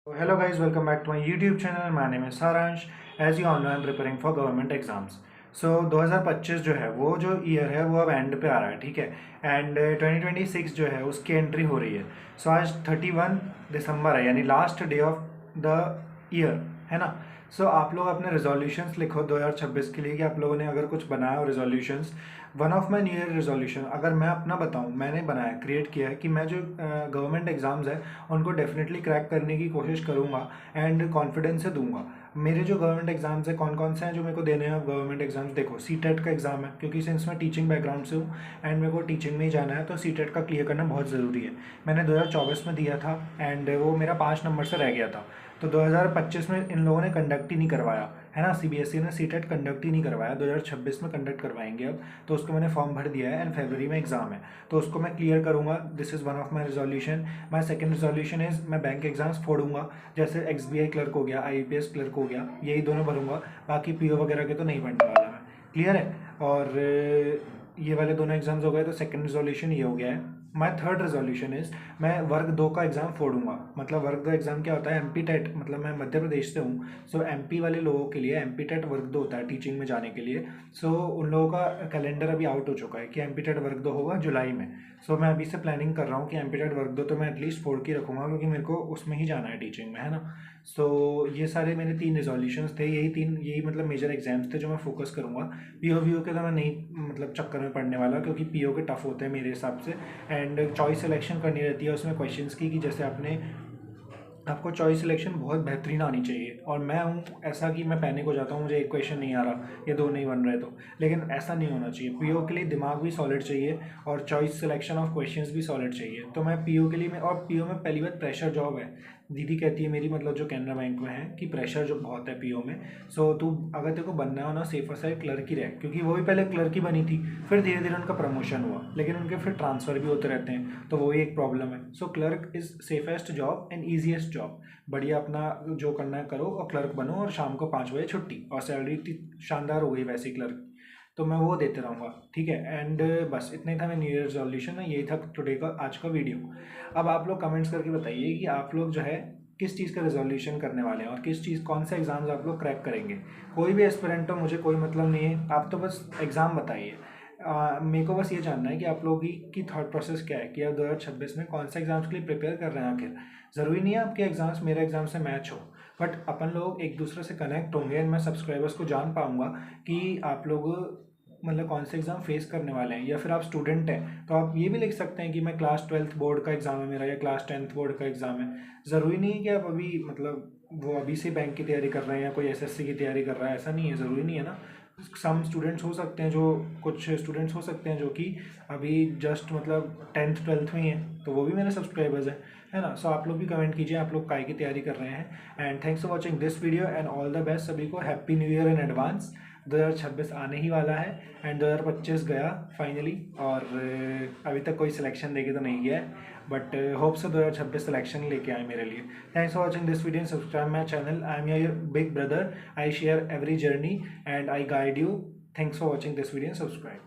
Hello guys, welcome back to my YouTube channel. My name is Saransh. As you all know, I'm preparing for government exams. So 2025 जो है वो जो year है वो अब and पे आ रहा है, ठीक है। एंड 2026 जो है उसकी एंट्री हो रही है। सो आज 31 दिसंबर है, यानी last day of the year, है ना। सो आप लोग अपने रेजोल्यूशंस लिखो 2026 के लिए कि आप लोगों ने अगर कुछ बनाया हो resolutions. One of my new year resolution, अगर मैं अपना बताऊं, मैंने बनाया, क्रिएट किया है कि मैं जो गवर्नमेंट एग्ज़ाम्स है उनको डेफिनेटली क्रैक करने की कोशिश करूंगा एंड कॉन्फिडेंस से दूंगा। मेरे जो गवर्नमेंट एग्जाम्स है कौन कौन से हैं जो मेरे को देने हैं गवर्नमेंट एग्जाम्स, देखो सीटेट का एग्ज़ाम है, क्योंकि सिंस मैं टीचिंग बैकग्राउंड से हूँ एंड मेरे को टीचिंग में ही जाना है, तो सीटेट का क्लियर करना बहुत ज़रूरी है। मैंने 2024 में दिया था एंड वो मेरा 5 नंबर से रह गया था। तो 2025 में इन लोगों ने कंडक्ट ही नहीं करवाया, है ना। सीबीएसई ने सीटेट कंडक्ट ही नहीं करवाया, 2026 में कंडक्ट करवाएंगे अब। तो उसको मैंने फॉर्म भर दिया है एंड फरवरी में एग्ज़ाम है, तो उसको मैं क्लियर करूँगा। This is one of my resolution. My second resolution is मैं बैंक एग्जाम्स फोड़ूंगा, जैसे एक्सबीआई क्लर्क हो गया, आईपीएस क्लर्क हो गया, यही दोनों भरूंगा। बाकी पीओ वगैरह के तो नहीं पढ़ने वाला मैं, क्लियर है। और ये वाले दोनों एग्जाम्स हो गए, तो सेकंड रिजोल्यूशन ये हो गया है। माई थर्ड रेजोल्यूशन इज़ मैं वर्ग 2 का एग्ज़ाम फोड़ूंगा। मतलब वर्ग 2 एग्ज़ाम क्या होता है, एमपी टेट, मतलब मैं मध्य प्रदेश से हूँ। सो एमपी वाले लोगों के लिए एमपी टेट वर्ग 2 होता है टीचिंग में जाने के लिए। सो उन लोगों का कैलेंडर अभी आउट हो चुका है कि एमपी टेट वर्ग 2 होगा जुलाई में। सो मैं अभी से प्लानिंग कर रहा हूँ कि एमपी टेट वर्ग 2 तो मैं एटलीस्ट फोड़ के रखूँगा, क्योंकि मेरे को उसमें ही जाना है टीचिंग में, है ना। सो ये सारे मेरे 3 रिजोल्यूशंस थे, यही मतलब मेजर एग्जाम्स थे जो मैं फोकस करूँगा। पीओ वीओ के तो मैं नहीं मतलब चक्कर में पढ़ने वाला, क्योंकि पीओ के टफ होते हैं मेरे हिसाब से। एंड चॉइस सिलेक्शन करनी रहती है उसमें क्वेश्चंस की, कि जैसे आपको चॉइस सिलेक्शन बहुत बेहतरीन आनी चाहिए। और मैं हूँ ऐसा कि मैं पैनिक हो जाता हूँ, मुझे एक क्वेश्चन नहीं आ रहा, ये दो नहीं बन रहे, तो लेकिन ऐसा नहीं होना चाहिए। पीओ के लिए दिमाग भी सॉलिड चाहिए और चॉइस सिलेक्शन ऑफ क्वेश्चंस भी सॉलिड चाहिए। तो मैं पीओ के लिए और पीओ में पहली बात प्रेशर जॉब है। दीदी कहती है मेरी, मतलब जो कैनरा बैंक में है, कि प्रेशर जो बहुत है पीओ में। सो तू अगर तेरे को बनना हो ना सेफर साइड क्लर्क ही रहे, क्योंकि वो भी पहले क्लर्क ही बनी थी, फिर धीरे धीरे उनका प्रमोशन हुआ, लेकिन उनके फिर ट्रांसफ़र भी होते रहते हैं, तो वो ही एक प्रॉब्लम है। So clerk is safest job and easiest job. बढ़िया अपना जो करना है करो और क्लर्क बनो, और शाम को 5 बजे छुट्टी, और सैलरी इतनी शानदार हो गई वैसे ही क्लर्क। तो मैं वो देते रहूँगा, ठीक है। एंड बस इतना ही था मेरा न्यू ईयर रेजोल्यूशन, यही था टुडे का, आज का वीडियो। अब आप लोग कमेंट्स करके बताइए कि आप लोग जो है किस चीज़ का रेजोल्यूशन करने वाले हैं और किस चीज़, कौन से एग्ज़ाम्स आप लोग क्रैक करेंगे। कोई भी एस्पिरेंट हो, मुझे कोई मतलब नहीं है, आप तो बस एग्ज़ाम बताइए। मेरे को बस ये जानना है कि आप लोगों की थॉट प्रोसेस क्या है, कि आप 2026 में कौन से एग्ज़ाम्स के लिए प्रिपेयर कर रहे हैं आखिर। ज़रूरी नहीं है आपके एग्ज़ाम्स मेरे एग्ज़ाम से मैच हो, बट अपन लोग एक दूसरे से कनेक्ट होंगे एंड मैं सब्सक्राइबर्स को जान पाऊँगा कि आप लोग मतलब कौन से एग्ज़ाम फेस करने वाले हैं। या फिर आप स्टूडेंट हैं तो आप ये भी लिख सकते हैं कि मैं क्लास 12th बोर्ड का एग्ज़ाम है मेरा, या क्लास 10th बोर्ड का एग्ज़ाम है। ज़रूरी नहीं है कि आप अभी मतलब वो अभी से बैंक की तैयारी कर रहे हैं या कोई एसएससी की तैयारी कर रहा है, ऐसा नहीं है, ज़रूरी नहीं है ना। सम स्टूडेंट्स हो सकते हैं, जो कुछ स्टूडेंट्स हो सकते हैं जो कि अभी जस्ट मतलब 10th 12th में ही हैं, तो वो भी मेरे सब्सक्राइबर्स हैं, है ना। सो आप लोग भी कमेंट कीजिए आप लोग काय की तैयारी कर रहे हैं। And thanks for watching this video and all the best सभी को। Happy new year in advance. 2026 आने ही वाला है एंड 2025 गया फाइनली, और अभी तक कोई सिलेक्शन देके तो नहीं गया है, बट होप से 2026 सिलेक्शन लेके आए मेरे लिए। Thanks for watching this video, subscribe my channel. I am your big brother, I share every journey and I guide you. Thanks for watching this video, subscribe.